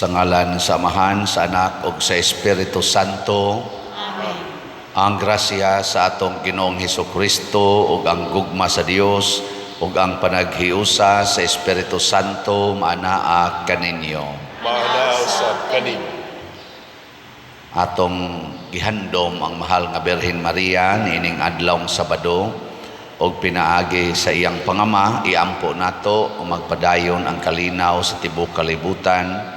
Sa ngalan sa Amahan, sa Anak, ug sa Espiritu Santo. Amen. Ang grasya sa atong Ginoong Hesukristo ug ang gugma sa Dios ug ang panaghiusa sa Espiritu Santo maanaa kaninyo. Maanaa sa kaninyo. Atong gihandom ang mahal nga Birhen Maria niining adlawng Sabado ug pinaagi sa iyang pangama, iampo nato o magpadayon ang kalinaw sa tibuok kalibutan.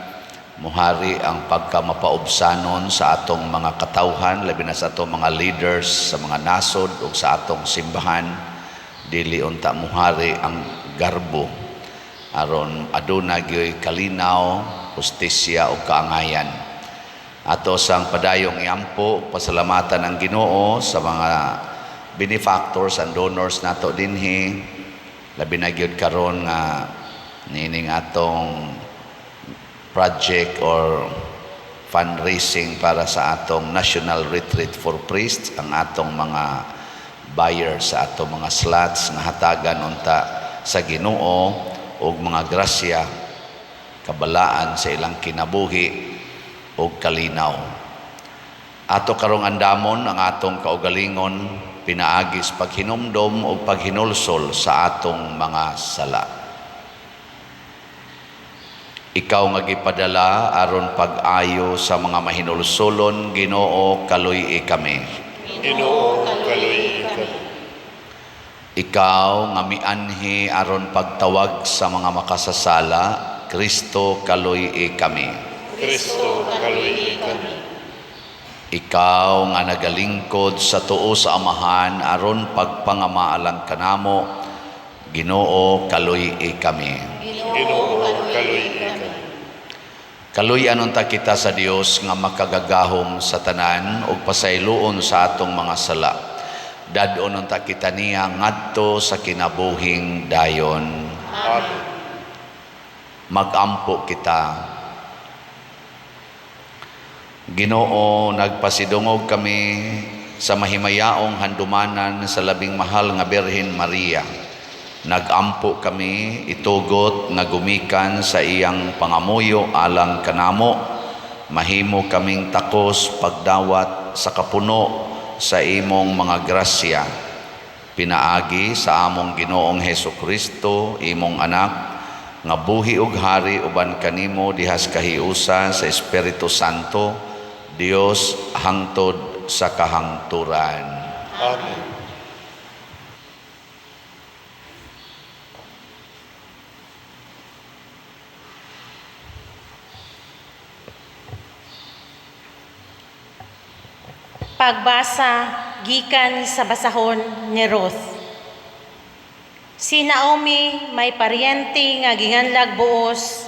Muhari ang pagkamapaubsanon sa atong mga katawhan, labi na sa atong mga leaders, sa mga nasod ug sa atong simbahan. Dili unta muhari ang garbo aron aduna gyoy kalinaw, justisya ug kaangayan. Ato sang padayong iampo, pasalamatan ang Ginoo sa mga benefactors and donors nato dinhi, labi na gyud karon nga nining atong project or fundraising para sa atong National Retreat for Priests, ang atong mga buyers sa atong mga slots nga hatagan unta sa Ginoo ug mga grasya, kabalaan sa ilang kinabuhi ug kalinaw. Ato karong andamon ang atong kaugalingon pinaagis paghinumdom ug paghinulsol sa atong mga sala. Ikaw nga gipadala aron pag-ayo sa mga mahinulsolon, Ginoo, kaluy kami. Ginoo, kaluy kami. Ikaw nga mianhi aron pagtawag sa mga makasasala, Kristo, kaluy kami. Kristo, kaluy kami. Ikaw nga nagalingkod sa tuo sa Amahan aron pagpangamaalang kanamo, Ginoo, kaluy kami. Ginoo, kaluy kami. Kaluyan unta kita sa Dios nga makagagahom sa tanan ug pasayloon sa atong mga sala. Dadon unta kita niya ngadto sa kinabuhing dayon. Amen. Magampo kita. Ginoo, nagpasidungog kami sa mahimayaong handumanan sa labing mahal nga Birhen Maria. Nagampo kami itugot nga gumikan sa iyang pangamuyo alang kanamo. Mahimo kaming takos pagdawat sa kapuno sa imong mga grasya. Pinaagi sa among Ginoong Hesukristo, imong anak, nga buhi ug hari uban kanimo dihas kahiusa sa Espiritu Santo, Dios hangtod sa kahangturan. Amen. Pagbasa gikan sa basahon ni Ruth. Si Naomi may paryente nga ginganlag buos,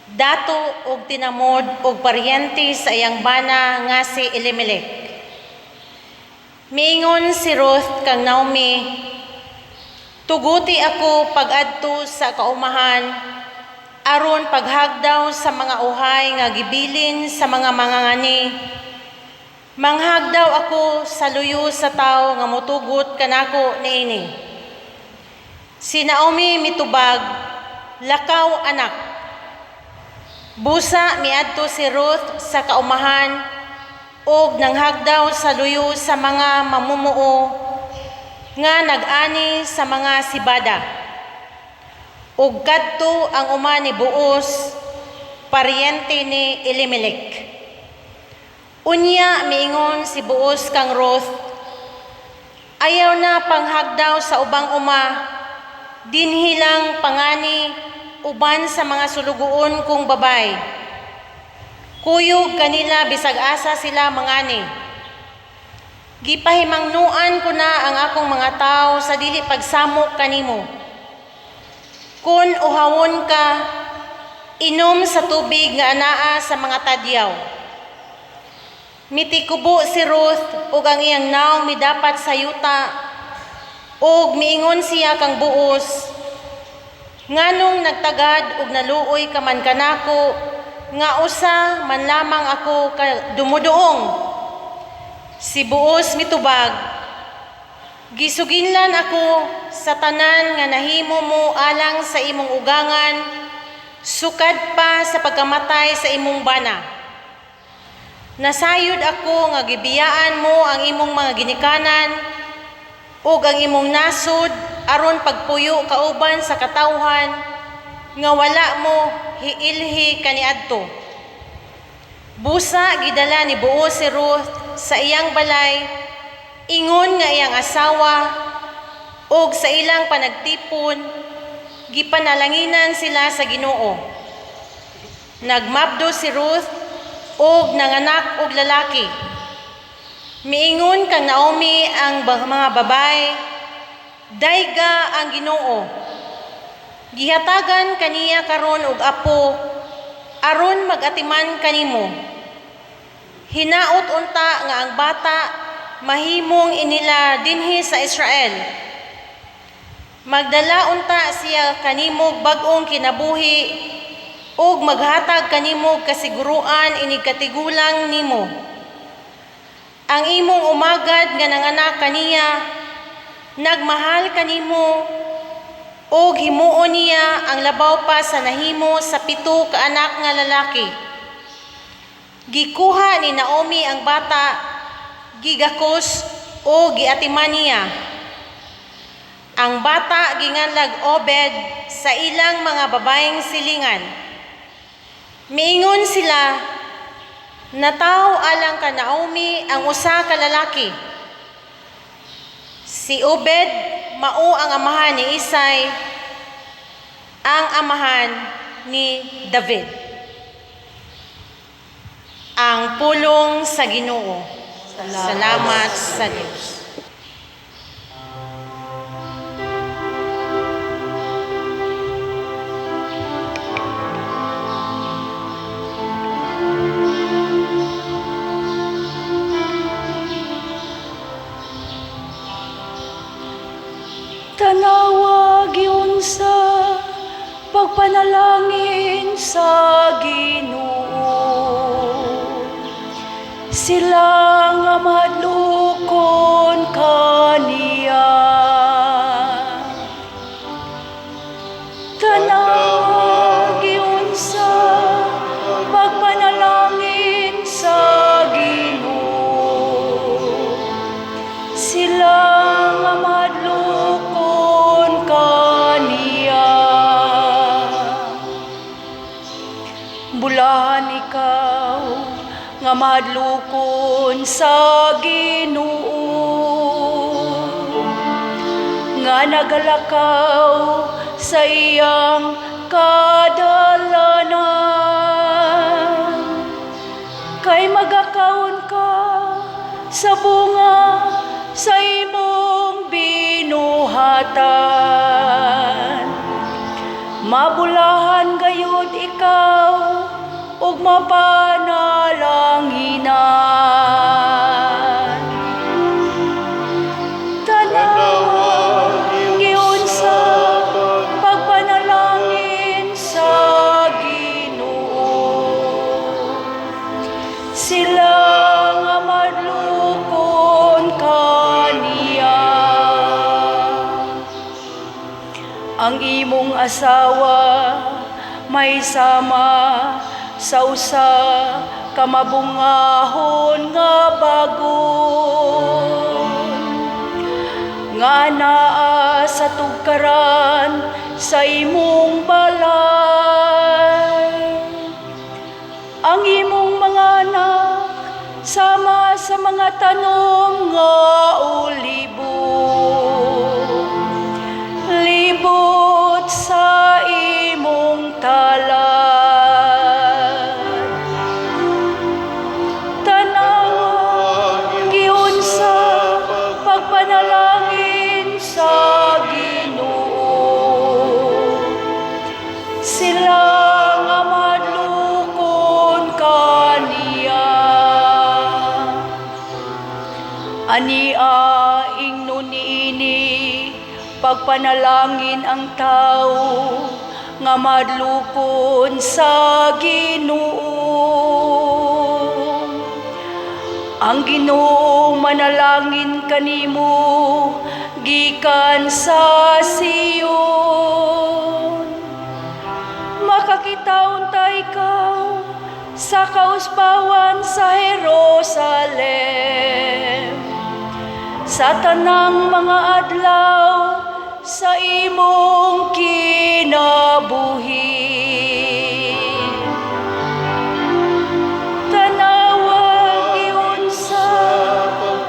dato og tinamod og paryente sa iyang bana nga si Elimelech. Miingon si Ruth kang Naomi, tuguti ako pag-adto sa kaumahan aron paghagdaw sa mga uhay nga gibilin sa mga mangangani. Manghagdaw ako sa luyo sa tao nga motugot kanako niini. Si Naomi mitubag, lakaw anak. Busa miadto si Ruth sa kaumahan og nanghagdaw sa luyo sa mga mamumuo nga nag-ani sa mga sibada. Ug kadto ang uma ni Boaz, paryente ni Elimelech. Unya miingon si Boaz kang Ruth, ayaw na panghagdaw sa ubang uma, dinhilang pangani uban sa mga sulugoon kong babay. Kuyog kanila bisag asa sila mangani. Gipahimangnuan ko na ang akong mga tao sa dili pagsamok kanimo. Kun uhawon ka, inom sa tubig nga anaa sa mga tadyaw. Mitikubo si Ruth ug ang iyang naong midapat sa yuta ug miingon siya kang Boaz, nganong nagtagad ug naluoy ka man kanako nga usa man lamang ako dumuduong. Si Boaz mitubag, gisuginlan ako sa tanan nga nahimo mo alang sa imong ugangan sukad pa sa pagkamatay sa imong bana. Nasayod ako nga gibiyaan mo ang imong mga ginikanan ug ang imong nasod aron pagpuyo kauban sa katawhan nga wala mo hiilhi kaniadto. Busa gidala ni Boaz si Ruth sa iyang balay ingon nga iyang asawa ug sa ilang panagtipon gipanalanginan sila sa Ginoo. Nagmabdo si Ruth ug nanganak og lalaki. Miingon kang Naomi ang mga babay, dayga ang Ginoo. Gihatagan kaniya karon og apo aron magatiman kanimo. Hinaot unta nga ang bata mahimong inila dinhi sa Israel. Magdala unta siya kanimo bag-ong kinabuhi ug maghatag kanimo kasiguruan inig katigulang nimo. Ang imong umagad nga nanganak kaniya nagmahal kanimo ug himuon niya ang labaw pa sa nahimo sa 7 ka anak nga lalaki. Gikuha ni Naomi ang bata, gigakos o giatiman niya. Ang bata ginganlag Obed sa ilang mga babaeng silingan. Miingon sila, nataw alang ka Naomi ang usa ka lalaki. Si Obed mao ang amahan ni Isay, ang amahan ni David. Ang pulong sa Ginoo. Salamat sa Diyos. Tanawa giun sa pagpanalangin sa Ginoo. Sila nga madlukon kaniya. Tanawa giun sa pagpanalangin sa Ginoo. Sila nga madlukon kaniya. Bulahan ikaw nga madlukon sa Ginoo, nga nagalakaw sa iyang kadalanan. Kay magakaon ka sa bunga sa imong binuhatan. Mabulahan gayud ikaw ug mapanalanginan. Tanawa giun sa pagpanalangin sa Ginoo. Sila nga madlukon kaniya. Ang imong asawa may sama sa usa ka mabungahon nga bagon, nga naa sa tugkaran sa imong balay. Ang imong mga anak sama sa mga tanom nga ulibo, libot sa imong talan. Tanawa giun sa pagpanalangin sa Ginoo. Sila nga madlukon kaniya. Ania ingnon niini pagpanalangin ang tao nga madlukon sa Ginoo. Ang Ginoo manalangin kanimo gikan sa Sion. kita ikaw sa kauspawan sa Jerusalem. Sa tanang mga adlaw sa imong kinabuhi. Tanawag iyon sa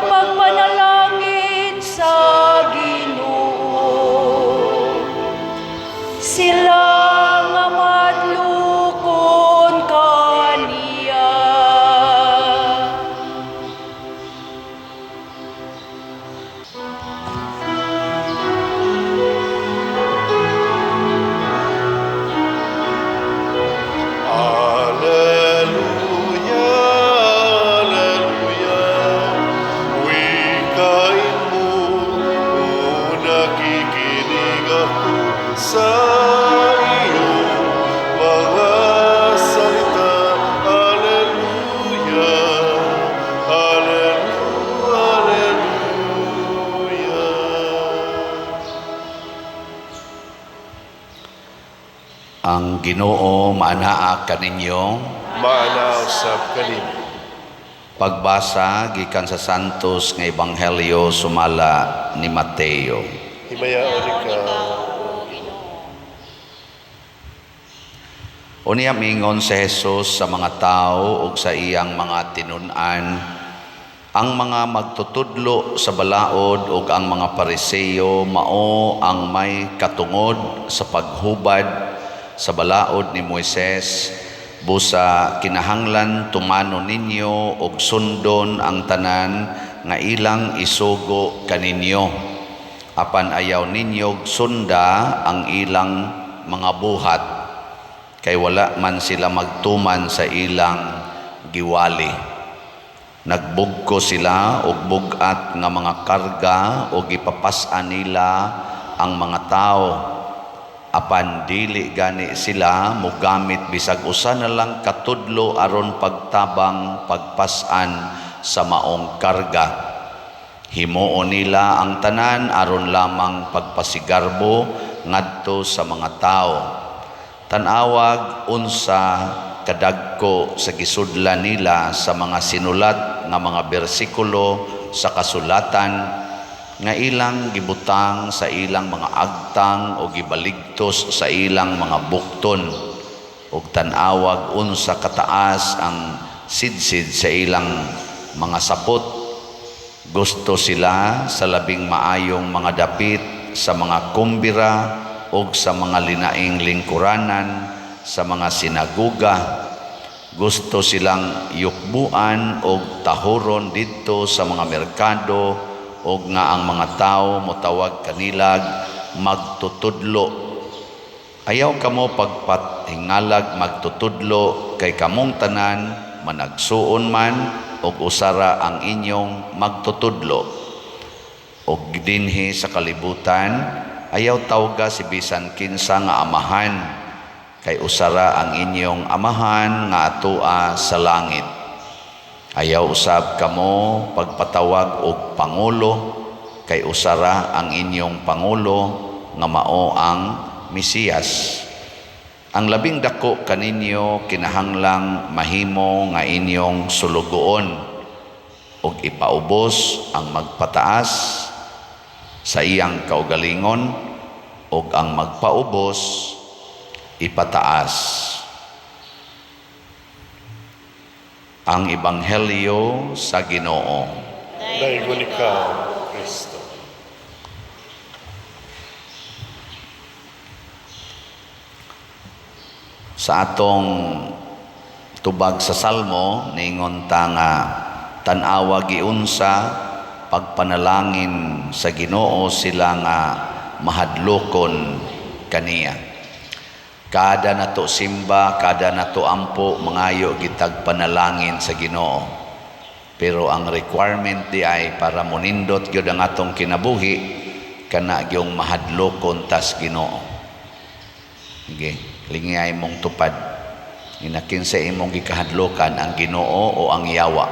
pagpanalangin sa Ginoo. Sila nga madlukon kaniya. Alleluia, Alleluia. Wikain mo, o nakikinig ako sa iyong mga salita. Alleluia, Alleluia, Alleluia. Ang Ginoo maanaa kaninyo. Maanaw sa kanimo. Pagbasa gikan sa Santos nga Ebanghelyo sumala ni Mateo. Himayaon ka. Unya mingon si Jesus sa mga tao ug sa iyang mga tinun-an, ang mga magtutudlo sa balaod ug ang mga Pariseo mao ang may katungod sa paghubad sa balaod ni Moises, busa kinahanglan tumano ninyo ug sundon ang tanan nga ilang isugo kaninyo. Apan ayaw ninyo sunda ang ilang mga buhat, kay wala man sila magtuman sa ilang giwali. Nagbugko sila og bugat nga mga karga og ipapas-an nila ang mga tao. Apan dili gani sila mogamit bisag usa na lang katudlo aron pagtabang pagpasan sa maong karga. Himuon nila ang tanan aron lamang pagpasigarbo ngadto sa mga tao. Tanawag unsa kadagko sa gisudlan nila sa mga sinulat nga mga bersikulo sa kasulatan nga ilang gibutang sa ilang mga agtang o gibaligtos sa ilang mga bukton, ug tanawag unsa kataas ang sidsid sa ilang mga sapot. Gusto sila sa labing maayong mga dapit sa mga kumbira ug sa mga linaing lingkuranan sa mga sinaguga. Gusto silang yukbuan ug tahuron didto sa mga merkado ug nga ang mga tao motawag kanilag magtutudlo. Ayaw kamo pagpatingalag magtutudlo, kay kamong tanan managsuon man ug usara ang inyong magtutudlo. Ug dinhi sa kalibutan ayaw tawga si bisan kinsa nga amahan, kay usara ang inyong amahan nga atua sa langit. Ayaw usab kamo pagpatawag og pangulo, kay usara ang inyong pangulo nga mao ang Mesiyas. Ang labing dako kaninyo kinahanglang mahimo nga inyong sulugoon, ug ipaubos ang magpataas sa iyang kaugalingon, ug ang magpaubos ipataas. Ang Ebanghelyo sa Ginoo. Daigon ikaw, Kristo. Sa atong tubag sa Salmo, ningon ta nga tan-awa giunsa pagpanalangin sa Ginoo sila nga mahadlokon kaniya. Kada nato simba, kada nato ampo, mangayo gitag panalangin sa Ginoo. Pero ang requirement di ay para monindot gyud ang atong kinabuhi, kana gyung mahadlokon tas Ginoo. Okay, lingay mong tupad. Inakin sa imong gikahadlokan ang Ginoo o ang yawa.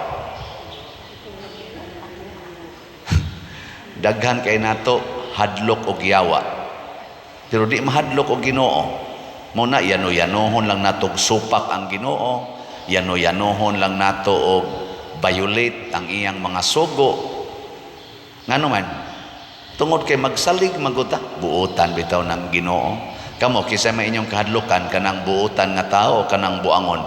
Daghan kay nato hadlok og yawa. Pero di mahadlok og Ginoo. Muna yano-yanohon lang nato og supak ang Ginoo, yano-yanohon lang nato og violate ang iyang mga sugo. Ngano man, tungod kay magsalig maguta, buutan bitaw ng Ginoo. Kamo kisa may inyong kahadlukan kanang buutan nga tao o kanang buangon?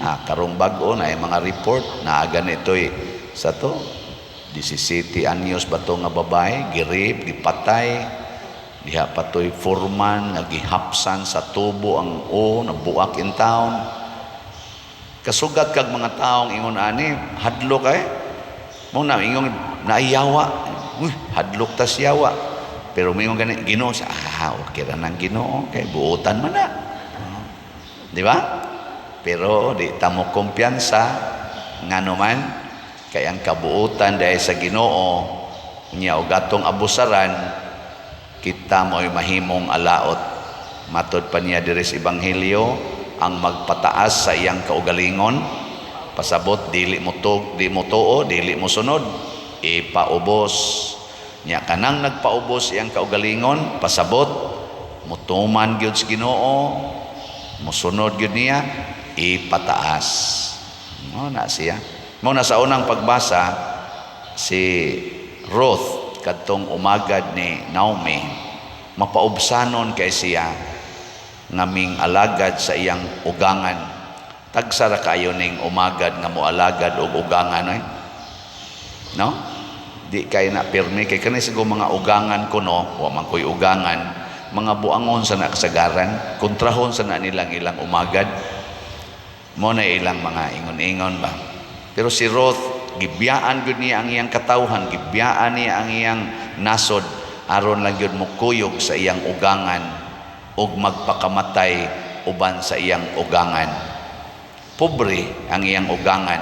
Karong bag-o na mga report na ganito'y sa to 17 anyos ba to nga babae girip, gipatay, diha patoy foreman nga gihapsan sa tubo ang nabuak in town. Kasugat kag mga taong ingon ani hadlok mo na ingon naiyawa, hadlok tas yawa, pero may gani Ginoo sa okay ra nang Ginoo kay buutan man na, di ba? Pero di ta mo kumpiyansa ngano man kay ang kabuutan dahil sa Ginoo nya og atong abusaran kita mo'y mahimong alaot. Matod pa niya diri sa ebanghelyo, ang magpataas sa iyang kaugalingon pasabot dili mo tuo, dili mo sunod, ipaubos nya kanang nagpaubos iyang kaugalingon pasabot mutuman gyud sa Ginoo, musunod gyud niya, ipataas. Na siya. Mo na sa unang pagbasa si Ruth kadtong umagad ni Naomi, mapaubsanon kay siya ngaming alagad sa iyang ugangan. Tagsara kayo ning umagad nga moalagad og ugangan no? Di kay na pirmi kay kanay siguro mga ugangan kuno, wa man koy ugangan, mga buangon sa nakasagaran, kontrahon sa na nilang ilang umagad. Mo na ilang mga ingon-ingon ba. Pero si Ruth gibiyaan gyud niya ang iyang katawhan, gibiyaan niya ang iyang nasod aron lang gyud mukuyog sa iyang ugangan ug magpakamatay uban sa iyang ugangan. Pobre ang iyang ugangan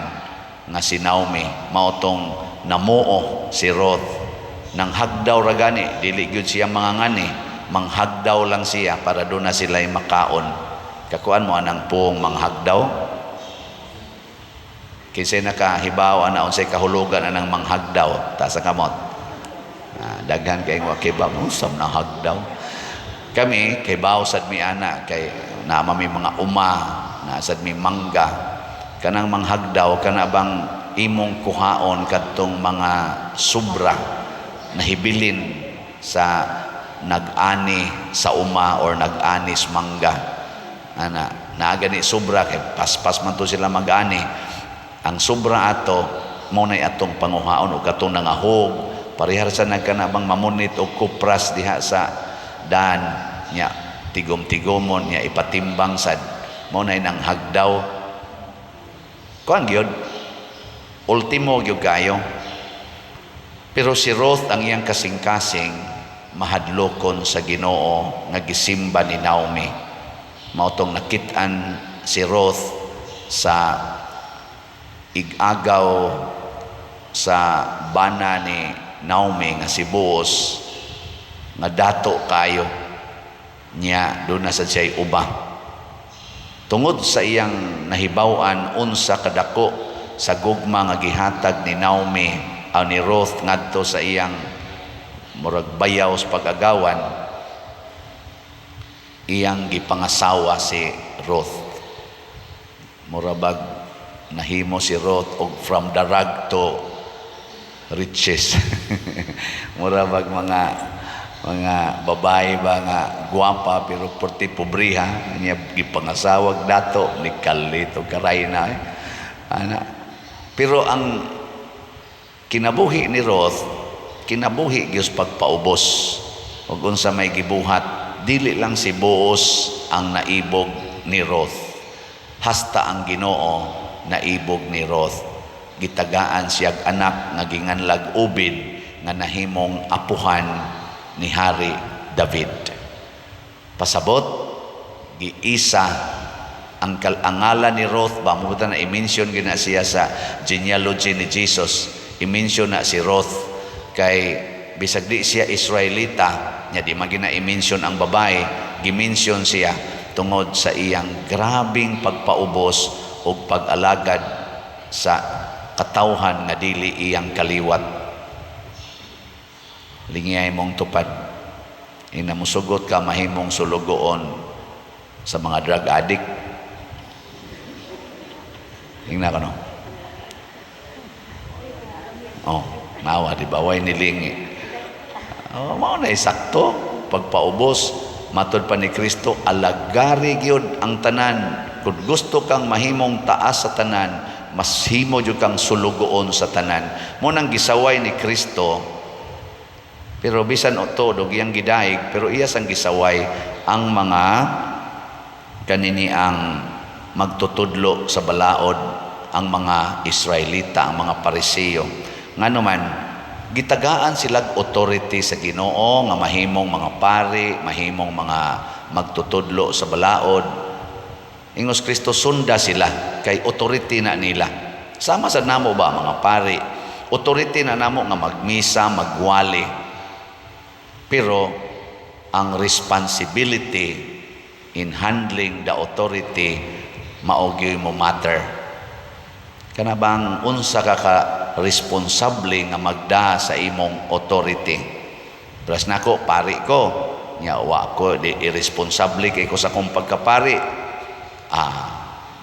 nga si Naomi, maotong namuo si Ruth. Nang hagdaw ra gani, dili gyud siya mangangani, manghagdaw lang siya para doon na sila'y makaon. Kakuan mo anang puong manghagdaw? Kinsay nakahibaw ana unsay kahulugan anang manghagdaw ta sa kamot. Daghan kay wakibaw usam na hagdaw. Kami kay baw sad mi ana kay nama mi mga uma na sad mi mangga. Kanang manghagdaw kana bang imong kuhaon kadtong mga sobra na hibilin sa nag-ani sa uma or nag-anis mangga. Naagani sobra kay paspas man to sila mag-ani. Ang sobra ato mo na atong panguhaon o katong nangahog parihar sa nagkanabang mamunit o kupras diha sa daan nya tigom-tigomon nya ipatimbang sad mo na nang hagdaw kuan gyud ultimo gyud kayo. Pero si Ruth ang iyang kasing-kasing mahadlokon sa Ginoo nga gisimba ni Naomi. Mautong nakit-an si Ruth sa igagaw sa bana ni Naomi nga si Boaz nga dato kayo niya doon na sa siya'y uba. Tungod sa iyang nahibawan unsa kadako sa gugma nga gihatag ni Naomi o ni Ruth ngadto sa iyang murag bayaw sa pag-agawan, iyang gipangasawa si Ruth. Murabag nahimo si Ruth og from the rag to riches. Murabag mga babae ba nga guwapa pero porti pobriha niya gipangasawag dato ni kalito karay na ana. Pero ang kinabuhi ni Ruth, kinabuhi gyud pagpaubos ug unsa may gibuhat, dili lang si Boaz ang naibog ni Ruth, hasta ang Ginoo naibog ni Ruth. Gitagaan siyag anak nga ginganlag ubid nga nahimong apuhan ni Hari David. Pasabot giisa ang ngalan ni Ruth ba mo na i-mention gina siya sa genealogy ni Jesus. I-mention na si Ruth kay bisag di siya Israelita nya di magina i-mention ang babae, gi-mention siya tungod sa iyang grabing pagpaubos o pag-alagad sa katawhan nga dili iyang kaliwat. Lingiyay mong tupad. Inamusugot ka mahimong sulugoon sa mga drug addict. Hingna ka no? Oh, nawa, di ba? Way nilingi. Oh, mao na isakto. Pagpaubos, matod pa ni Kristo, alagari gyud ang tanan. Kung gusto kang mahimong taas sa tanan, mas himo jud kang sulugoon sa tanan. Mo nang gisaway ni Kristo, pero bisan oto dog iyang gidaig, pero iya sang gisaway ang mga kanini ang magtutudlo sa balaod, ang mga Israelita, ang mga Pariseo. Ngano man, gitagaan silag authority sa Ginoo nga mahimong mga pari, mahimong mga magtutudlo sa balaod. Ingos Kristo, sunda sila kay authority na nila. Sama sa namo ba mga pari, authority na namo nga magmisa, magwali. Pero ang responsibility in handling the authority maogyoy mo matter. Kana bang unsa ka responsable nga magda sa imong authority? Plus nako pari ko, nya wa ko di irresponsable kay ko sa kong pagkapari.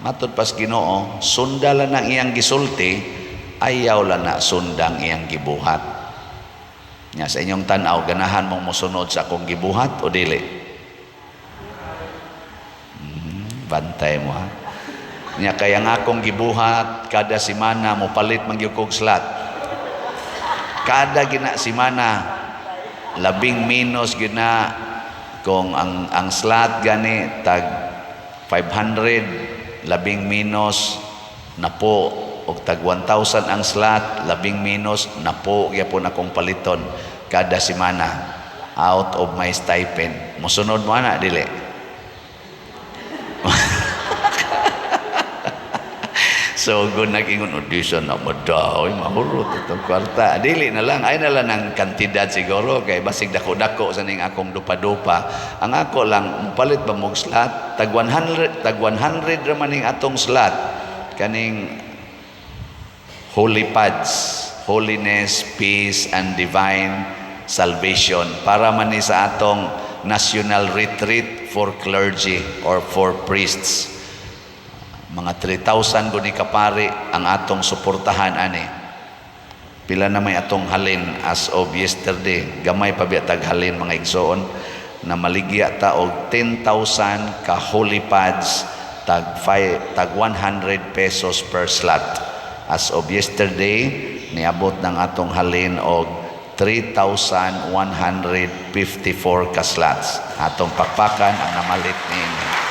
Matud pas Ginoo, sundalan ang iyang gisulti, ayaw lang na sundang iyang gibuhat. Nya sa inyong tan-aw, ganahan mong mosunod sa akong gibuhat o dili? Bantay mo ha. Nya kaya nga akong gibuhat kada semana mo palit man gyud kog slot. Kada gina semana 10 minus gyud na kung ang slot gani tag 500, 10 minus na po og tag 1,000 ang slot, 10 minus na po gyapon akong paliton kada semana out of my stipend. Mosunod mo ana dili? So, kung nag-ingon audition na madaw, mahurot itong kwarta. Dili na lang, ay na lang ang kantidad siguro, kay basig dako-dako sa ning akong dupa-dupa. Ang ako lang, palit ba mong slot? Tag 100 raman ning atong slot. Kaning Holy Pads, Holiness, Peace, and Divine Salvation. Para man ni sa atong National Retreat for Clergy or for Priests. Mga 3,000 guni kapari ang atong suportahan ani. Pila na may atong halin as of yesterday. Gamay pa biya tag halin mga igsoon na maligya ta og 10,000 ka holy pads tag 100 pesos per slot. As of yesterday, niabot ng atong halin og 3,154 ka slots. Atong pakpakan ang namalit ninyo.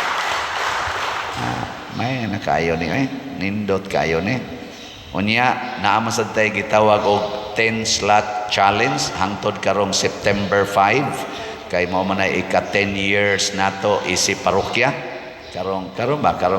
May nakayo ni nindot kayo ni. Unya naama sad tay gitawag og 10 slot challenge hangtod karong September 5 kay mao man ay ika 10 years nato isip parokya. Karong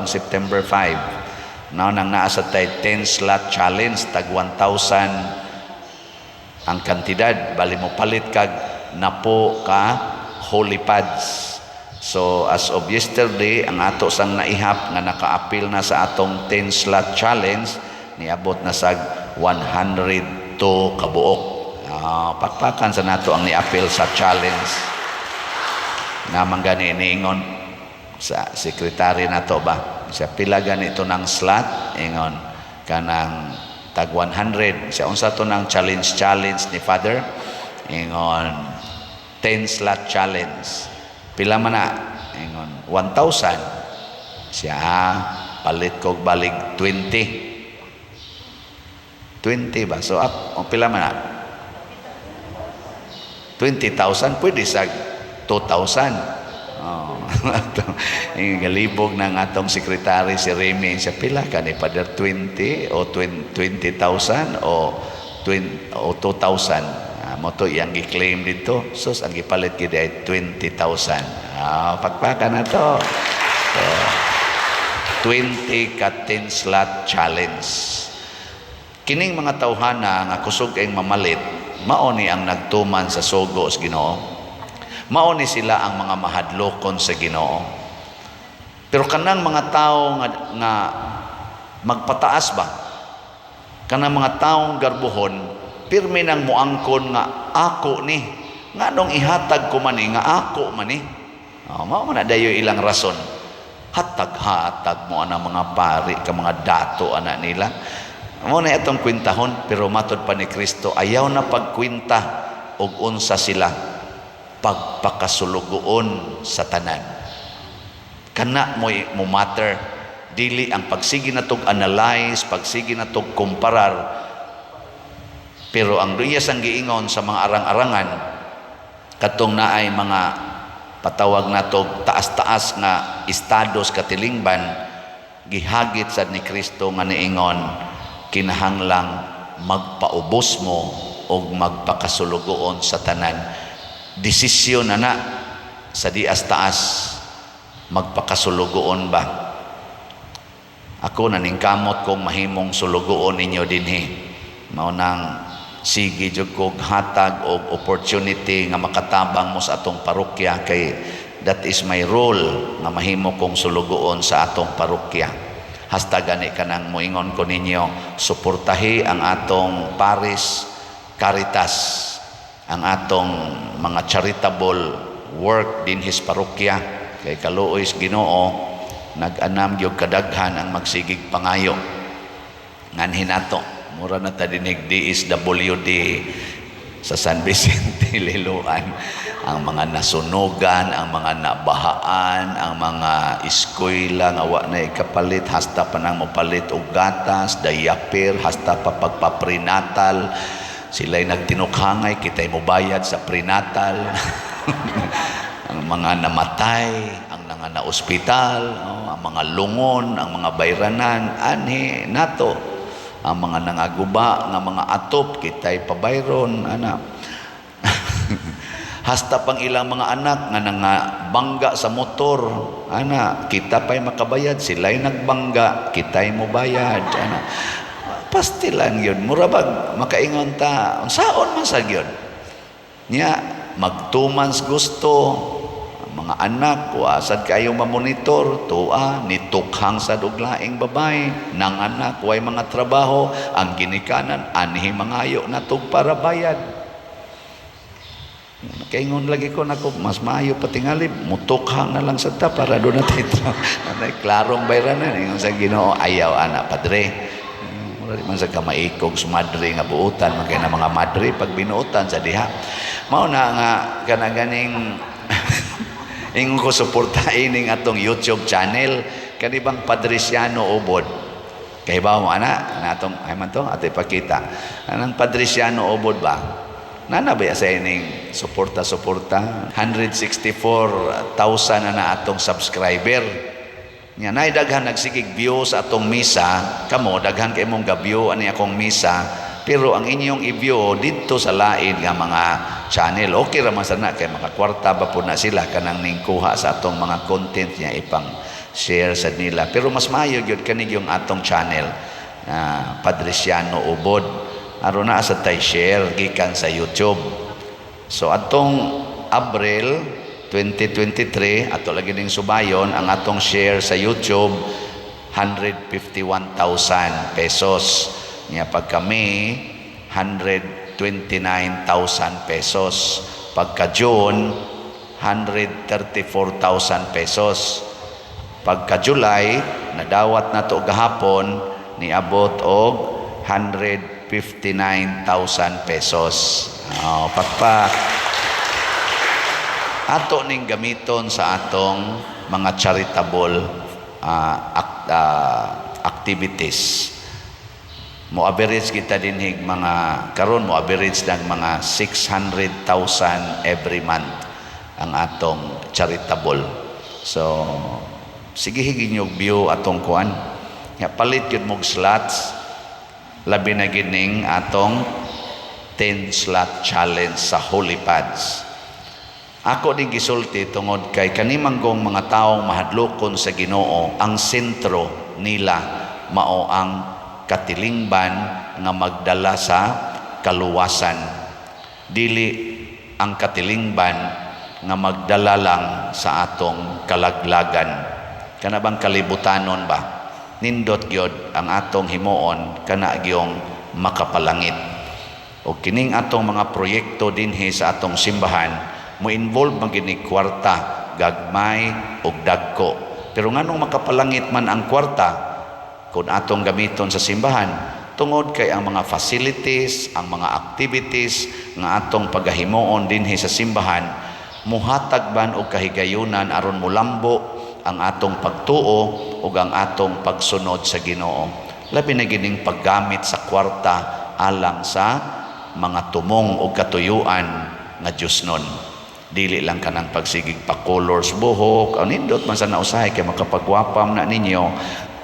September 5. Now nang naa sad tay 10 slot challenge tag 1,000 ang kantidad bali mo palit kag napo ka holy pads. So as of yesterday, ang ato sang naihap nga naka-appeal na sa atong 10 slot challenge, niabot na sa 102 kabuok. Pakpakan sa nato ang ni-appeal sa challenge. Namang gani niingon sa sekretary nato ba? Siya pila ganito ng slot, ingon kanang tag 100. Siya unsa to ng challenge ni Father? Ingon 10 slot challenge. Pila man na, ingon 1,000. Siya palit kog balig 20 ba? So up, pila man na? 20,000, pwede sa 2,000. Galibog ng atong sekretary si Remy. Siya pila ka ni Father 20 o 20,000 o 2,000. Moto iyang gi-claim dito. Sus, ang gipalit gid ay 20,000. Pagpaka na to. So, 20 ka 10 slot challenge. Kining mga tawhana nga kusog kayong mamalit, mao ni ang nagtuman sa sugo sa Ginoo. Mao ni sila ang mga mahadlokon sa Ginoo. Pero kanang mga tao nga magpataas ba? Kanang mga taong garbuhon, pirmi nang muangkon nga ako ni Nganong ihatag ko man nga ako man mao man na dayo ilang rason. Hatag-hatag mo ana mga pari ka mga dato ana nila. Mao na itong kwintahon, pero matod pa ni Kristo ayaw na pagkwinta og unsa sila, pagpakasulugoon sa tanan. Kana mo matter, dili ang pagsigi natog analyze, pagsigi natog kumparar. Pero ang duyas ang giingon sa mga arang-arangan katong naay mga patawag natog taas-taas nga estados katilingban, gihagit sad ni Kristo nga niingon, kinahanglang magpaubos mo o magpakasulugoon sa tanan. Desisyon na sa dias taas, magpakasulugoon ba? Ako naningkamot kong mahimong sulugoon ninyo dinhi. Mao nang sige jud kog hatag og opportunity nga makatabang mo sa atong parokya, kay that is my role nga mahimo kong sulugoon sa atong parokya. Hasta gani kanang moingon ko ninyo, suportahi ang atong Paris Caritas, ang atong mga charitable work din his parokya, kay kaluoy Ginoo nag-anam gyud kadaghan ang magsigig pangayo nganhin nato. Mura na ta dinig DSWD sa San Vicente Liloan, ang mga nasunugan, ang mga nabahaan, ang mga eskwela nga wa na ikapalit, hasta pa nang mopalit og gatas, diaper, hasta pa pagpaprenatal. Sila'y nagtinukhangay, kita'y mobayad sa prenatal. Ang mga namatay, ang mga na-ospital, ang mga lungon, ang mga bayranan, anhi nato. Ang mga nangaguba, nga mga atop, kita'y pabayron, anak. Hasta pang ilang mga anak nga nangabangga sa motor, anak, kita pa'y makabayad, sila'y nagbangga, kita'y mobayad, anak. Pastilan yun, murabag, makaingon ta, saon man sa yun. Nya, magtumans gusto, mga anak, wasad kayo mamonitor, tuwa, nitukhang sa duglaing babay, nang anak, way mga trabaho, ang ginikanan, anhi mangayo na tug para bayad. Kaingon lagi ko nako, mas maayo patingalib, mutukhang na lang sa ta para doon natin ito. Klarong bayranan, yung sa Ginoo, ayaw anak, padre. Mura man sa kamaikog, sumadre nga buutan, magkaya na mga madre, pag binuutan sa diha. Mao na nga, kanaganing, ingon ko suportahin ning atong YouTube channel kanibang Padresiano Ubod. Kay ba mo ana natong ay man to ate pakita. Anang Padresiano Ubod ba? Nana ba sa ining suporta 164,000 na atong subscriber. Nya nay daghan nagsigig view sa atong misa, kamo daghan kay imong ga-view ani akong misa. Pero ang inyong i-view dito sa lain nga mga channel, okay raman sana kay makakwarta ba po na sila kanang ningkuha sa atong mga content niya ipang share sa nila. Pero mas maayo gyud kani yung atong channel, Padresiano Ubod. Aron na sa tay share gikan sa YouTube. So atong Abril 2023 ato lagi ning subayon ang atong share sa YouTube 151,000 pesos. Nya pagka May 129,000 pesos, pagka June 134,000 pesos, pagka July nadawat na to gahapon niabot og 159,000 pesos. Pagpa ato ning gamiton sa atong mga charitable activities. Mo average kita dinhig mga karon mo average ng mga 600,000 every month ang atong charitable. So sige higin yung view atong kuan. Ya palit yun mog slots. Labi na gining atong 10 slot challenge sa Holy Pads. Ako din gisulti tungod kay kanimanggong mga taong mahadlokon sa Ginoo, ang sentro nila mao ang katilingban nga magdala sa kaluwasan. Dili ang katilingban nga magdala lang sa atong kalaglagan. Kana bang kalibutanon ba? Nindot gyud ang atong himuon kana gyung makapalangit. O kining atong mga proyekto dinhi sa atong simbahan, mo involve magini kwarta, gagmay ug dagko. Pero nganong makapalangit man ang kwarta kung atong gamiton sa simbahan, tungod kay ang mga facilities, ang mga activities nga atong pagahimuon dinhi sa simbahan, muhatag ban og kahigayunan aron mulambo ang atong pagtuo ug ang atong pagsunod sa Ginoo. Labi na gining paggamit sa kwarta alang sa mga tumong o katuyuan nga Diyosnon. Dili lang ka ng pagsigig pa colors buhok, nindot man sa nausahay kay makapagwapam na ninyo,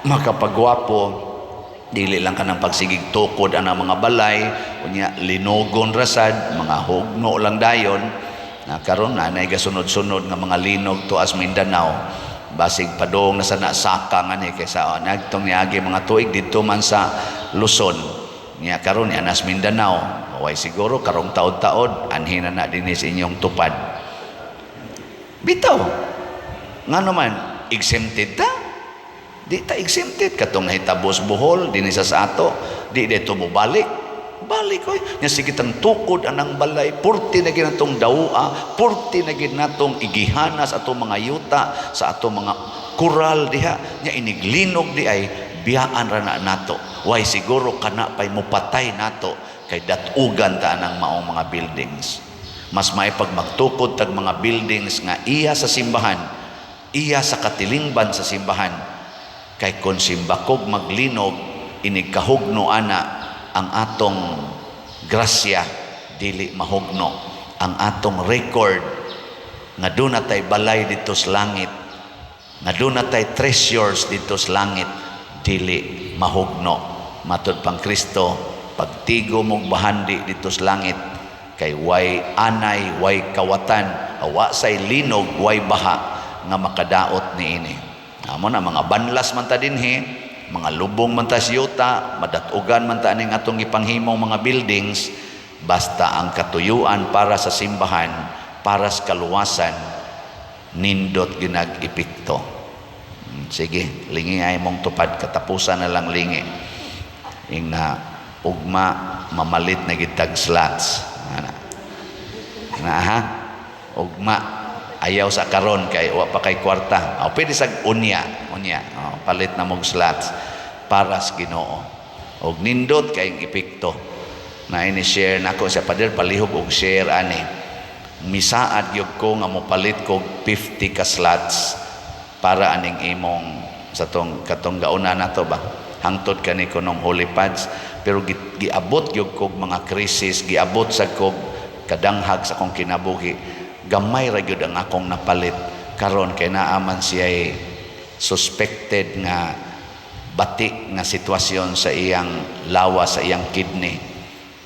makapagwapo. Dili lang ka ng pagsigig tukod ang mga balay, unya linogon rasad, mga hugno lang dayon. Na karon na gasunod-sunod nga mga linog tuas Mindanao, basig padong na sa nasaka nga ni kaysa nagtong niagi mga tuig dito man sa Luzon. Nya karon ni anas Mindanao, way siguro karong taod-taod anhin na din sa inyong tupad. Bitaw nga naman exempted ta, di ta exempted katong nahitabos Bohol dinhi sa ato, di dito mo balik oy nya sige tang tukod anang balay, purti na ginatong dawua, purti na ginatong igihana sa atong mga yuta, sa atong mga kural diha, nya iniglinog di ay biyaan ra na nato. Way siguro kana pay mupatay nato kay datugan ta anang maong mga buildings. Mas may pag magtukod tag mga buildings nga iya sa simbahan, iya sa katilingban sa simbahan, kay kon simbakog maglinog inigkahugno ana ang atong grasya, dili mahugno ang atong record nga doon natay balay dito sa langit, nga doon natay treasures dito sa langit, dili mahugno. Matod pang Kristo, pagtigo mong bahandi dito sa langit, kay way anay, way kawatan, awa say linog, way baha nga makadaot niini. Amo na mga banlas man ta dinhi, mga lubong man ta siyota, madatugan man ta ning atong ipanghimong mga buildings, basta ang katuyuan para sa simbahan, para sa kaluwasan, nindot ginag-epekto. Sige, lingi ay mong tupad, katapusan na lang lingi. Ing na ugma mamalit na gitag slots. Ha? Ugma ayaw sa karon kay wa pa kay kwarta. Pwede sa unya. Palit na mong slots para sa Ginoo. Og nindot kay epekto. Na ini-share nako sa pader palihog og share ani. Misaad gyud ko nga mopalit ko 50 ka slots para aning imong sa tong katong gauna nato ba. Hangtod kani kunong holy pads, pero giabot gyud kog mga krisis, giabot sa kog kadanghag sa kong kinabuhi. Gamay ra gyud ang akong napalit karon kay naaman siya suspected nga batik nga sitwasyon sa iyang lawa, sa iyang kidney.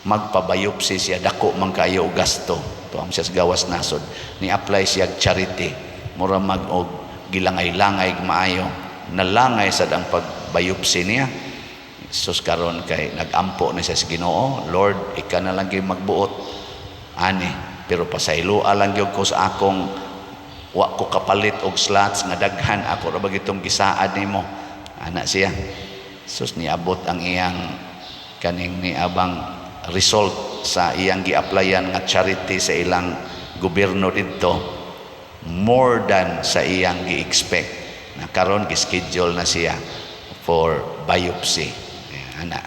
Magpabayopsi siya, dako man kayo og gasto. Tuam siya sa gawas nasod. Ni-apply siya charity. Mura mag-og gilangay-langay maayo. Nalangay sad ang pagbayopsi niya. Sus karon kay nagampo na siya sa Ginoo. Lord, ika na lang kayo magbuot. Ani, pero pasayloa lang gyud ko sa akong wa ko kapalit og slots nga daghan ako ra bagitong gisaad nimo. Ana siya. Sus niabot ang iyang kaning niabang result sa iyang gi-applyan nga charity sa ilang gobyerno didto, more than sa iyang gi-expect. Na karon gi-schedule na siya for biopsy. Ana.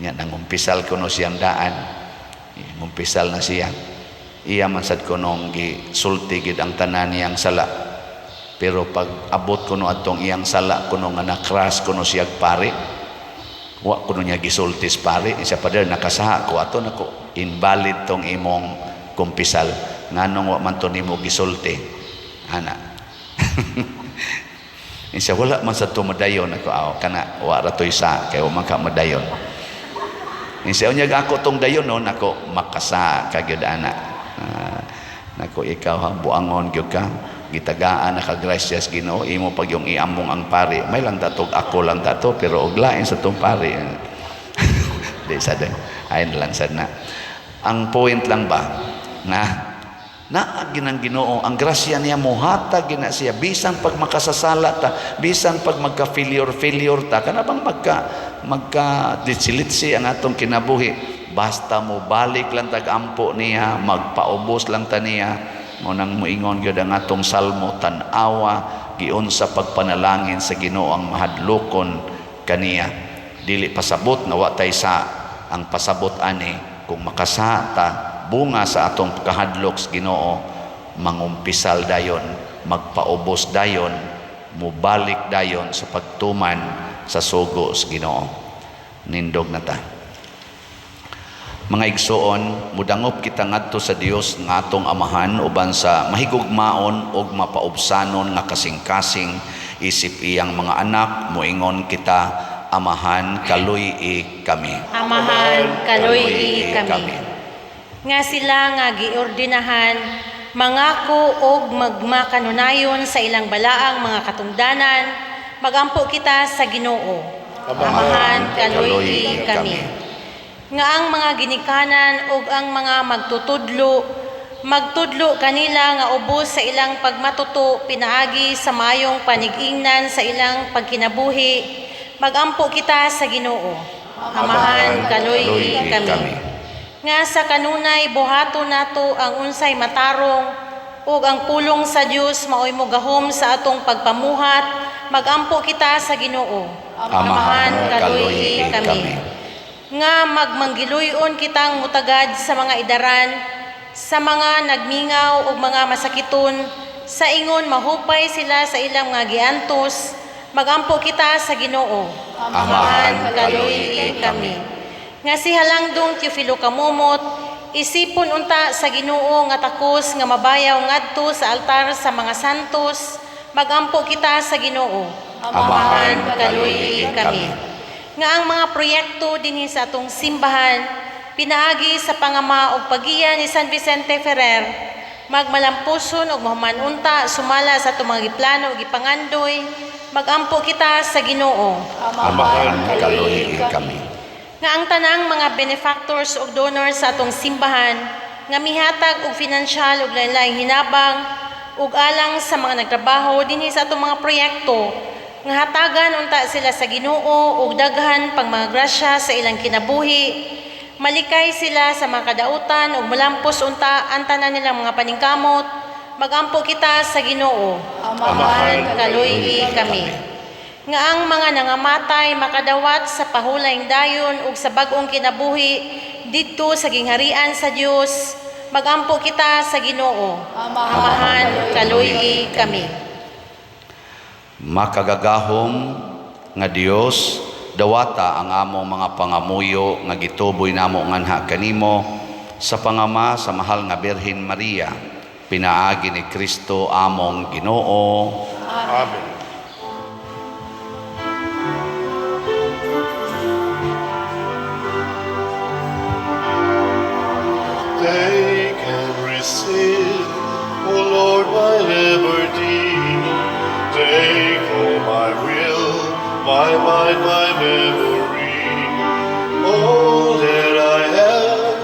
Nya nangumpisal kuno siyang daan. Ngumpisal na siya. Iya man sad kunong gisulti gid ang tanan niyang sala. Pero pag abot kuno atong iyang sala kuno nga nakras kuno siya pare. Wa kuno niya gisultis pare, isa pa der nakasaha ko ato nako invalid tong imong kumpisal. Nganong wa man to nimo gisulti. Ana. Isa wala man sa tumadayon ako kana wa ra toy sa kay wa man ka madayon. Isa unya ako tong dayon no nako makasa kagyud ana. Nako ikaw ha buangon gyud ka gitagaan na ka gracias Ginoo imo pag yung iamong ang pari may lang tatog ako lang tato pero og lain sa tong pari di sad ayon lang sad na ang point lang ba na ginang Ginoo ang grasya niya mohatag gina siya bisan pag makasasala ta bisan pag magka failure ta kana bang magka ditsilitsi ang atong kinabuhi basta mo balik lang tag-ampo niya, magpaubos lang ta niya. Munang muingon gyud ang atong salmo, tan-awa giun sa pagpanalangin sa Ginoo ang mahadlokon kaniya. Dili pasabot na wa tay sa ang pasabot ani kung makasata bunga sa atong kahadlok sa Ginoo, mangumpisal dayon, magpaubos dayon, mubalik dayon sa pagtuman sa sugo sa Ginoo. Nindog na ta. Mga igsoon, mudangop kita ngadto sa Dios nga atong amahan uban sa mahigugmaon ug mapaubsanon nga kasing-kasing isip iyang mga anak, moingon kita, amahan kaluy-i kami. Amahan kaluy-i kami. Nga sila nga giordinahan, mangako og magmakanunayon sa ilang balaang mga katungdanan, magampo kita sa Ginoo. Amahan kaluy-i kami. Nga ang mga ginikanan ug ang mga magtudlo kanila nga ubos sa ilang pagmatuto pinaagi sa mayong panigingnan sa ilang pagkinabuhi, magampo kita sa Ginoo. Amahan kaluy-i kami. Nga sa kanunay buhato nato ang unsay matarong ug ang pulong sa Dios maoy mogahom sa atong pagpamuhat, magampo kita sa Ginoo. Amahan kaluy-i kami. Nga magmanggiluyon kitang mutagad sa mga idaran, sa mga nagmingaw ug mga masakiton, sa ingon mahupay sila sa ilang mga giantos, magampo kita sa Ginoo. Amahan kaluy-i kami. Nga si Halangdong Teofilo Kamumot, isipon unta sa Ginoo nga takos nga mabayaw ngadto sa altar sa mga santos, magampo kita sa Ginoo. Amahan kaluy-i kami. Nga ang mga proyekto dinhi sa atong simbahan, pinaagi sa pangama ug pagiya ni San Vicente Ferrer, magmalampuson ug mahumanunta sumala sa atong mga giplano ug gipangandoy, magampo kita sa Ginoo. Amahan kaluy-i kami. Nga ang tanang mga benefactors ug donors sa atong simbahan, nga mihatag og finansyal ug lain-laing hinabang ug alang sa mga nagtrabaho dinhi sa atong mga proyekto, nga hatagan unta sila sa Ginoo ug daghan pang mga grasya sa ilang kinabuhi, malikay sila sa mga kadautan ug malampos unta ang tanan nilang mga paningkamot, magampo kita sa Ginoo. Amahan kaluy-i kami. Nga ang mga nangamatay makadawat sa pahulayng dayon ug sa bag-ong kinabuhi didto sa gingharian sa Dios, magampo kita sa Ginoo. Amahan kaluy-i kami. Makagagahom nga Dios, dawata ang among mga pangamuyo nga gituboy namo nganha kanimo sa pangama sa mahal nga Birhen Maria, pinaagi ni Kristo among Ginoo. Amen. Take and receive, O Lord, my liberty. Take all my will, my mind, my memory. All that I have,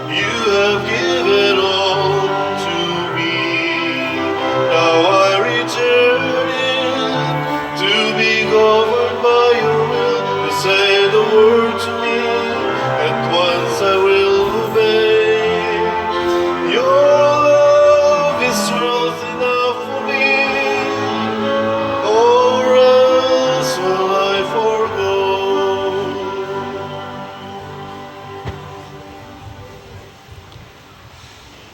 you have given all to me. Now I return it to be governed by your will. You say the word to me, at once I will obey. Your love is truth enough for me, or else will I forgo.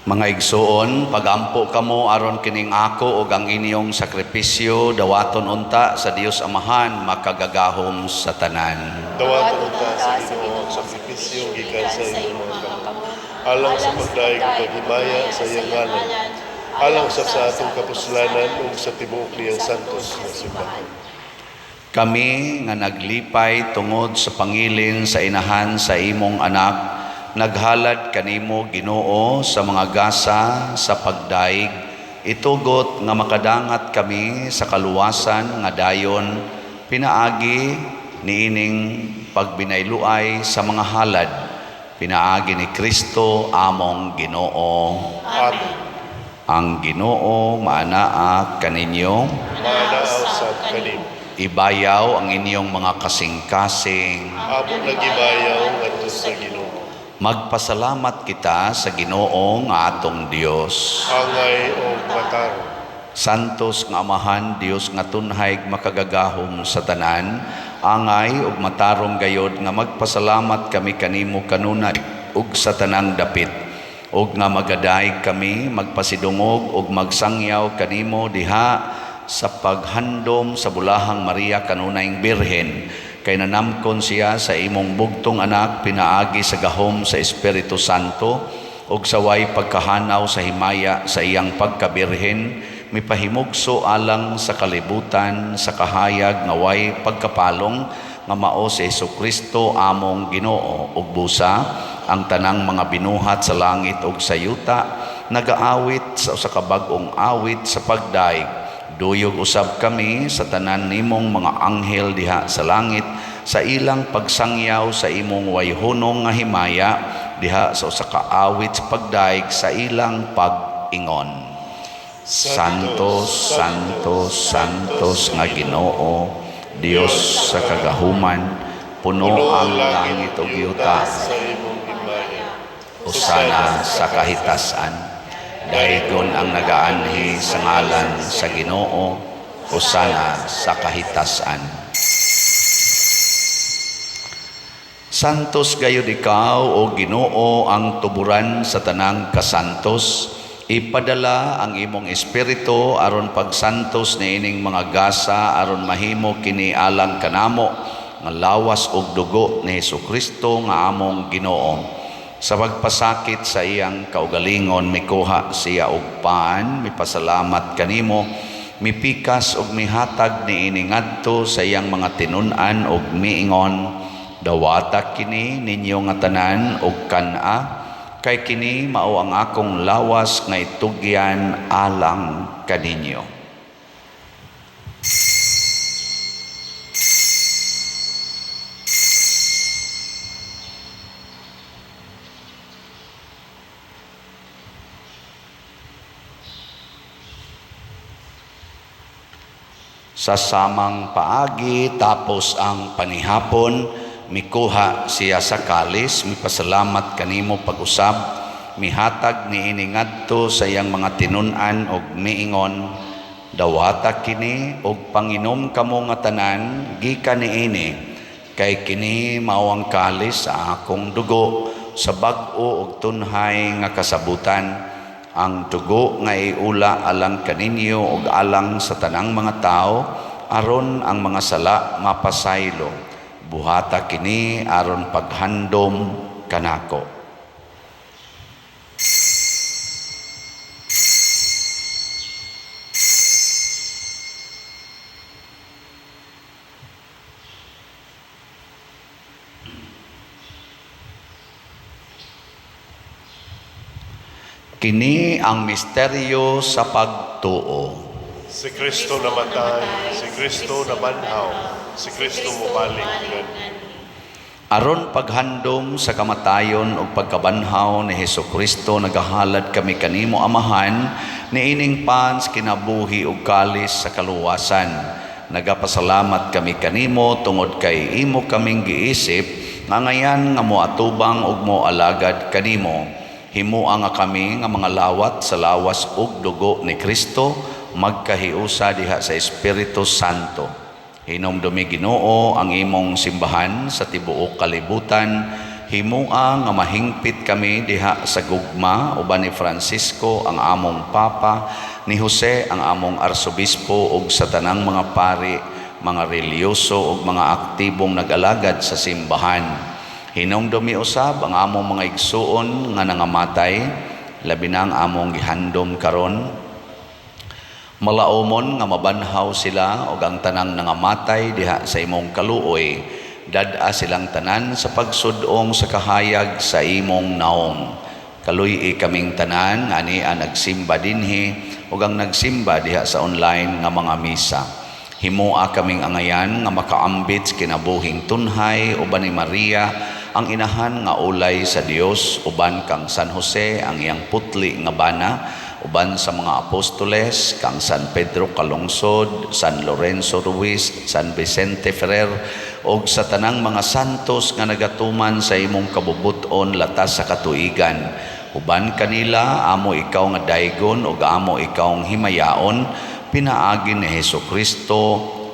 Mga igsoon, pagampo kamo aron kining ako ug ang inyong sakripisyo dawaton unta sa Dios Amahan, makagagahom sa tanan. Dawaton unta sa Ginoo ang sakripisyo gikan sa imong mga kamot, alang sa pagdaig ug paghimaya sa iyang ngalan, alang sa atong kapuslanan ug sa tibuok niyang santos nga simbahan. Kami nga naglipay tungod sa pangilin sa inahan sa imong anak, naghalad kanimo Ginoo sa mga gasa sa pagdaig, itugot nga makadangat kami sa kaluwasan nga dayon, pinaagi niining pagbinayluay sa mga halad, pinaagi ni Kristo among Ginoo. Amen. Ang Ginoo maanaa kaninyo, Manaaw sa kanimo. ibayaw ang inyong mga kasing-kasing, Amo nagibayaw ngadto sa Ginoo. Magpasalamat kita sa Ginoo nga atong Dios. Angay o matarong. Santos nga Amahan, Dios nga tunhay makagagahom sa tanan, angay ug matarong gayod nga magpasalamat kami kanimo kanunay ug sa tanang dapit. Ug nga magadayeg kami magpasidungog ug magsangyaw kanimo diha sa paghandom sa bulahang Maria kanunayng Birhen, kay nanamkon siya sa imong bugtong anak pinaagi sa gahom sa Espiritu Santo ug sa way pagkahanaw sa himaya sa iyang pagkabirhen, mipahimugso alang sa kalibutan sa kahayag nga way pagkapalong nga mao si Jesucristo among Ginoo ug busa ang tanang mga binuhat sa langit ug sa yuta nagaawit sa kabag-ong awit sa pagdaig. Duyog usab kami sa tanan nimong mga anghel diha sa langit sa ilang pagsangyaw sa imong wayhunong nga himaya diha sa usa ka awit sa pagdaig sa ilang pag-ingon. Santos, Santos, Santos nga Ginoo, Dios sa kagahuman, puno ang langit ug yuta, sa imong himaya. usana sa kahitasan. Daigon ang nagaanhi sa ngalan sa Ginoo, usana sa kahitasan. Santos gayud ikaw o Ginoo ang tuburan sa tanang kasantos. Ipadala ang imong espiritu aron pagsantos niining mga gasa aron mahimo kini alang kanamo nga lawas ug dugo ni Jesucristo nga among Ginoo. Sa pagpasakit sa iyang kaugalingon mikuha siya og paan, mipasalamat kanimo, mipikas ug mihatag niini ngadto sa iyang mga tinun-an ug miingon, dawata kini ninyo nga tanan ug kan-a, kay kini mao ang akong lawas nga itugyan alang kaninyo. Sa samang paagi tapos ang panihapon, mikuha siya sa kalis, mipasalamat kanimo pag-usab, mihatag niini ngadto sa iyang mga tinun-an og miingon, dawata kini og panginom kamo nga tanan gikan niini, kay kini mao ang kalis sa akong dugo sa bag-o ug tunhay nga kasabutan. Ang dugo nga iula alang kaninyo ug alang sa tanang mga tao aron ang mga sala mapasaylo. Buhata kini aron paghandom kanako. Kini ang misteryo sa pagtuo. Si Kristo namatay, si Kristo nabanhaw, si Kristo mubalik. Aron paghandom sa kamatayon ug pagkabanhaw ni Hesukristo nagahalad kami kanimo Amahan niining pans kinabuhi ug kalis sa kaluwasan. Nagapasalamat kami kanimo tungod kay imo kaming giisip nga ngayan nga moatubang ug moalagad kanimo. Himuang nga kami nga mga lawat sa lawas ug dugo ni Kristo magkahiusa diha sa Espiritu Santo. Hinumdumi Ginoo ang imong simbahan sa tibuok kalibutan. Himuang nga mahingpit kami diha sa gugma uban ni Francisco ang among Papa, ni Jose ang among Arsobispo ug sa tanang mga pari, mga reliyoso ug mga aktibong nag-alagad sa simbahan. Hinumdumi usab ang among mga igsuon nga nangamatay, labi na ang among gihandom karon. Malaumon nga mabanhaw sila ug ang tanang nangamatay diha sa imong kaluoy, dad-a silang tanan sa pagsudong sa kahayag sa imong naong. Kaluy kaming tanan nga ania nagsimba dinhi ug ang nagsimba diha sa online nga mga misa. Himoa kaming angayan nga makaambit kinabuhing tunhay uban ni Maria ang inahan nga ulay sa Dios, uban kang San Jose ang iyang putli nga bana, uban sa mga apostoles kang San Pedro Calungsod, San Lorenzo Ruiz, San Vicente Ferrer og sa tanang mga santos nga nagatuman sa imong kabubuton latas sa katuigan. Uban kanila, amo ikaw nga daygon ug amo ikaw nga himayaon, pinaagi ni Hesukristo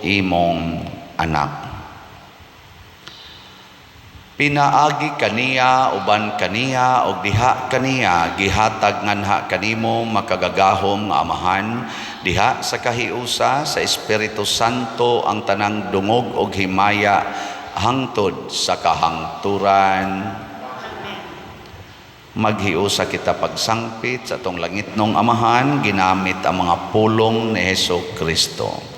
imong anak. Pinaagi kaniya, uban kaniya, og diha kaniya, gihatag nganha kanimo makagagahom nga amahan, diha sa kahiusa sa Espiritu Santo ang tanang dungog og himaya hangtod sa kahangturan. Maghiusa kita pagsangpit sa atong langitnong amahan, ginamit ang mga pulong ni Hesukristo.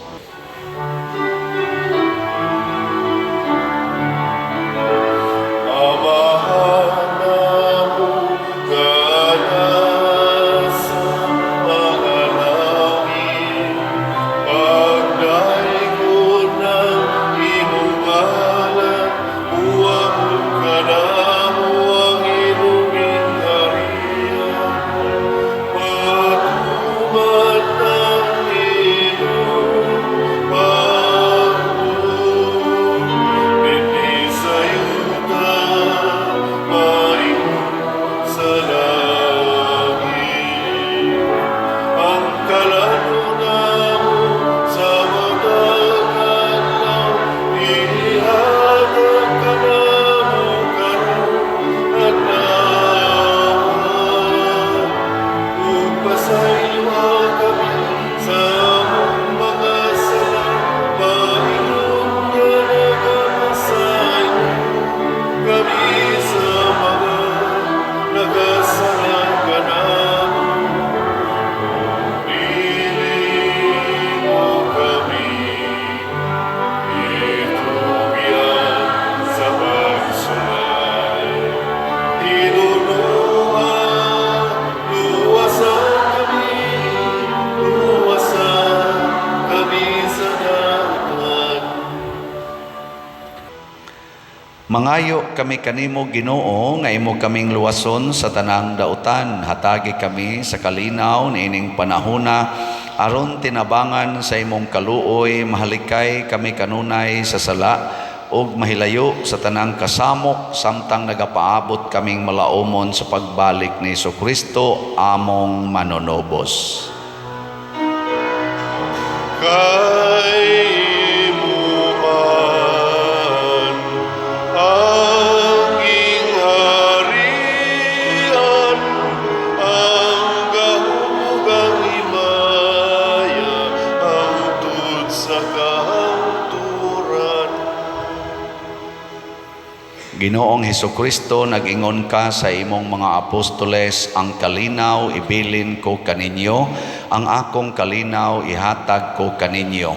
Mangayo kami kanimo Ginoo nga imo kaming luwason sa tanang dautan. Hatagi kami sa kalinaw niining panahona aron tinabangan sa imong kaluoy, mahalikay kami kanunay sa sala ug mahilayo sa tanang kasamok samtang nagapaabot kaming malaumon sa pagbalik ni Hesukristo among manonobos. Kay Ginoong Hesukristo, nag-ingon ka sa imong mga apostoles, ang kalinaw ibilin ko kaninyo, ang akong kalinaw ihatag ko kaninyo.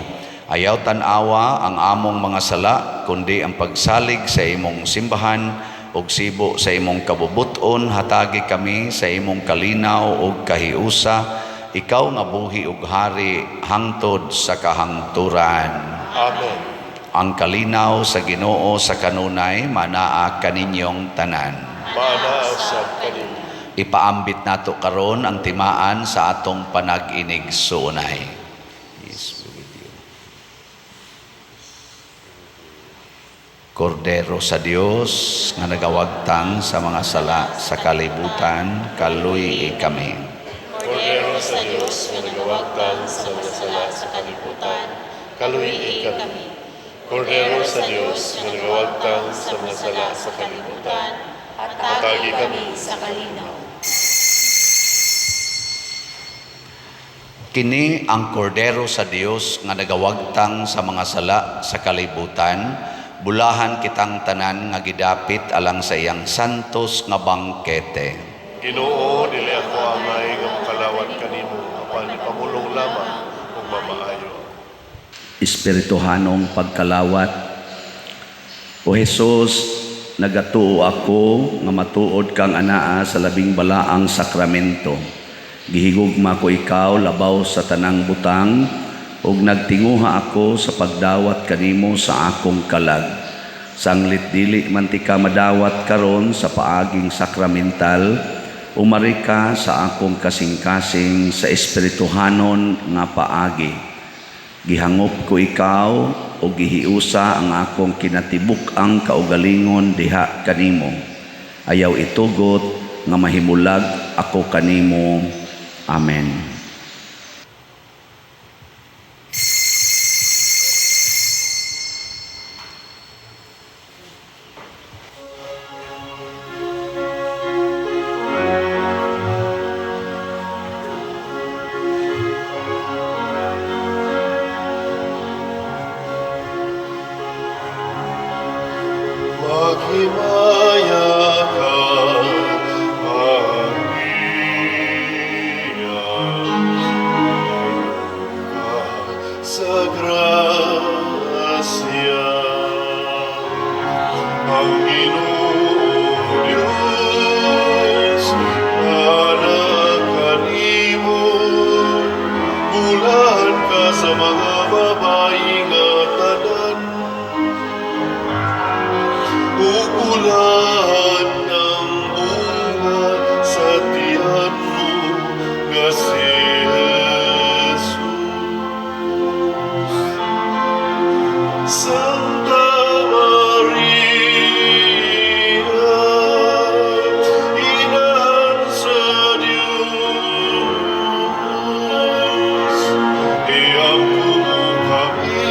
Ayaw tanawa ang among mga sala, kundi ang pagsalig sa imong simbahan, ug sibo sa imong kabubuton, hatagi kami sa imong kalinaw ug kahiusa, ikaw nga buhi ug hari hangtod sa kahangturan. Amen. Ang kalinaw sa Ginoo sa kanunay, manaa kaninyong tanan. Manaa sa kanimo. Ipaambit nato karon ang timaan sa atong panag-inig suunay. Yes, with you. Kordero sa Dios nga nagawagtang sa mga sala sa kalibutan, kaluy kami. Kordero sa Dios nga nagawagtang sa mga sala sa kalibutan, kaluy kami. Kordero sa Diyos na nagawagtang sa mga sala sa kalibutan, at hatagi kami sa kalinaw. Kini ang kordero sa Dios nga nagawagtang sa mga sala sa kalibutan, bulahan kitang tanan nga gidapit alang sa iyang santos nga bangkete. Ginoo, dili ako amay nga makalawat kanimo, apan ipamulong lamang ug mamaayo. Espirituhanong pagkalawat. O Jesus, nagatuo ako nga matuod kang anaa sa labing balaang sakramento. Gihigugma ko ikaw labaw sa tanang butang ug nagtinguha ako sa pagdawat kanimo sa akong kalag. Sanglit dili man ti ka madawat karon sa paaging sakramental, umari ka sa akong kasing-kasing sa espirituhanon nga paagi. Gihangop ko ikaw o gihiusa ang akong kinatibuk-ang kaugalingon diha kanimo. Ayaw itugot nga mahimulag ako kanimo. Amen. Maghimaya ka, Maria, ka sa grasya. Ang Ginoong Diyos, anak kanimo, bulan ka sa mga babae nga tanan. Ulan ng bunga sa tiyan mo, nga si Jesus. Santa Maria, Ina sa Diyos, iampo mo kami,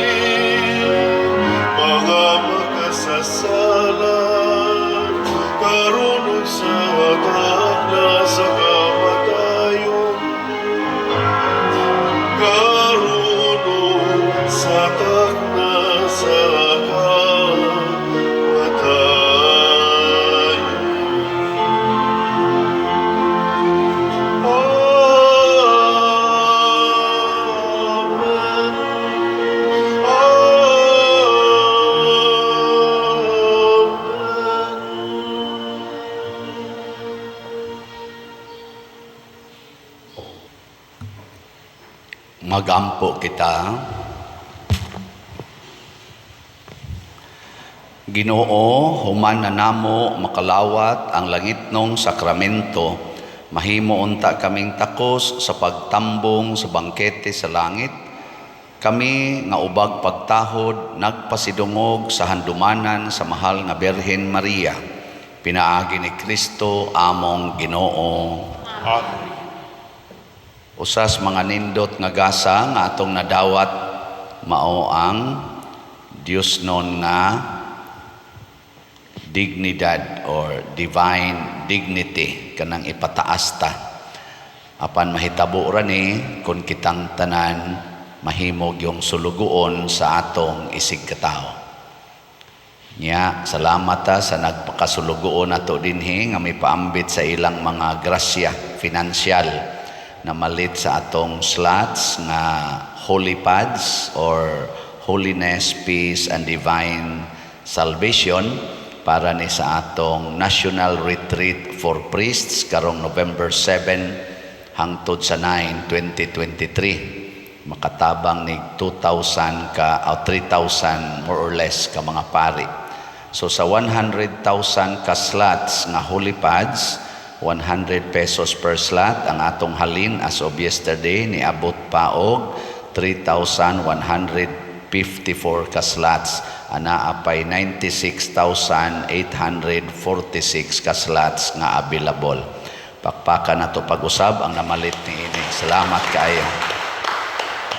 mga makasasala, karunong sa atak na sa kamatayon. Karunong sa atak na sa kamatayon. Amen. Magampo kita. Ginoo, human na namo makalawat ang langitnong sakramento, mahimo unta kaming takos sa pagtambong sa bangkete sa langit. Kami nga ubag pagtahod nagpasidungog sa handumanan sa mahal nga Birhen Maria, pinaagi ni Kristo among Ginoo. Amen. Usas mga nindot nga gasa nga atong nadawat mao ang Dios non nga dignidad or divine dignity kanang ipataas ta. Apan mahitabo ra ni kung kitang tanan mahimog yung sulugoon sa atong isig katao. Nya salamat ta sa nagpakasulugoon nato dinhi nga may paambit sa ilang mga grasya financial na malit sa atong slots nga holy pads or holiness, peace, and divine salvation para ni sa atong National Retreat for Priests karong November 7 hangtod sa 9, 2023. Makatabang ni 2,000 ka o 3,000 more or less ka mga pari. So sa 100,000 ka slots nga holy pads, 100 pesos per slot ang atong halin as of yesterday ni abot pa og 3,154 ka slots, ana apay 96,846 ka slots nga available. Pakpakan nato pag-usab ang namalit ni ini. Salamat kaayo.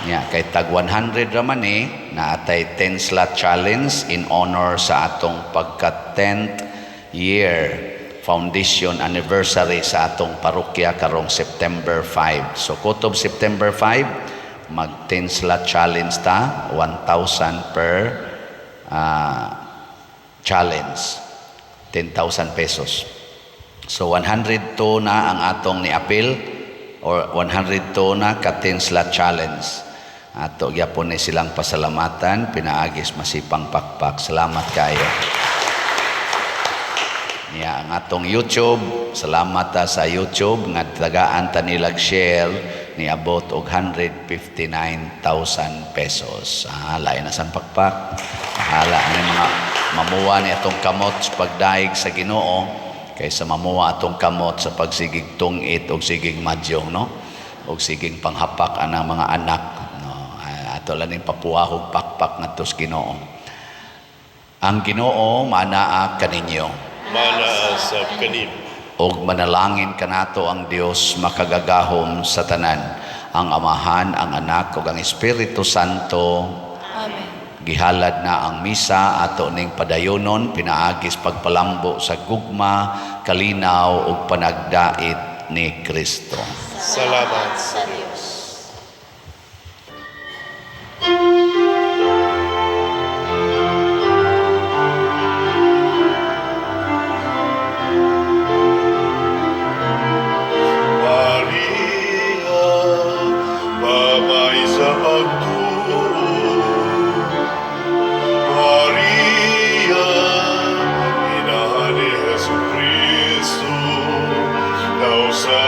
Nya kay tag 100 raman ni naatay 10 slot challenge in honor sa atong pagka 10th year foundation anniversary sa atong parokya karong September 5. So kutob September 5 mag 10 slot challenge ta, 1,000 per challenge, 10,000 pesos. So 102 na ang atong ni-appeal or 102 na ka 10 slot challenge. Ato gyapon ni silang pasalamatan, pinaagis masipang pakpak. Salamat kayo. Niya ang atong YouTube, salamat ta sa YouTube nga tagaan ta nilag share ni abot og 159,000 pesos. Lain na sang pakpak. Hala ni mga mamuwa ni atong kamot sa pagdaig sa Ginoo kaysa mamuwa atong kamot sa pagsigig tungit og sigig madyong, no? Og sigig panghapak anang mga anak, no? ato lang yung papuahog pakpak nga tos Ginoo. Ang Ginoo manaa kaninyo. Mana sa kanim. Og manalangin kanato ang Dios makagagahom sa tanan, ang Amahan, ang Anak ug ang Espiritu Santo. Amen. Gihalad na ang misa ato ning padayonon pinaagis pagpalambo sa gugma, kalinaw ug panagdait ni Kristo. Salamat sa Diyos. Maria, babay sa pagtuo. Maria, ina ni Jesucristo, daw sa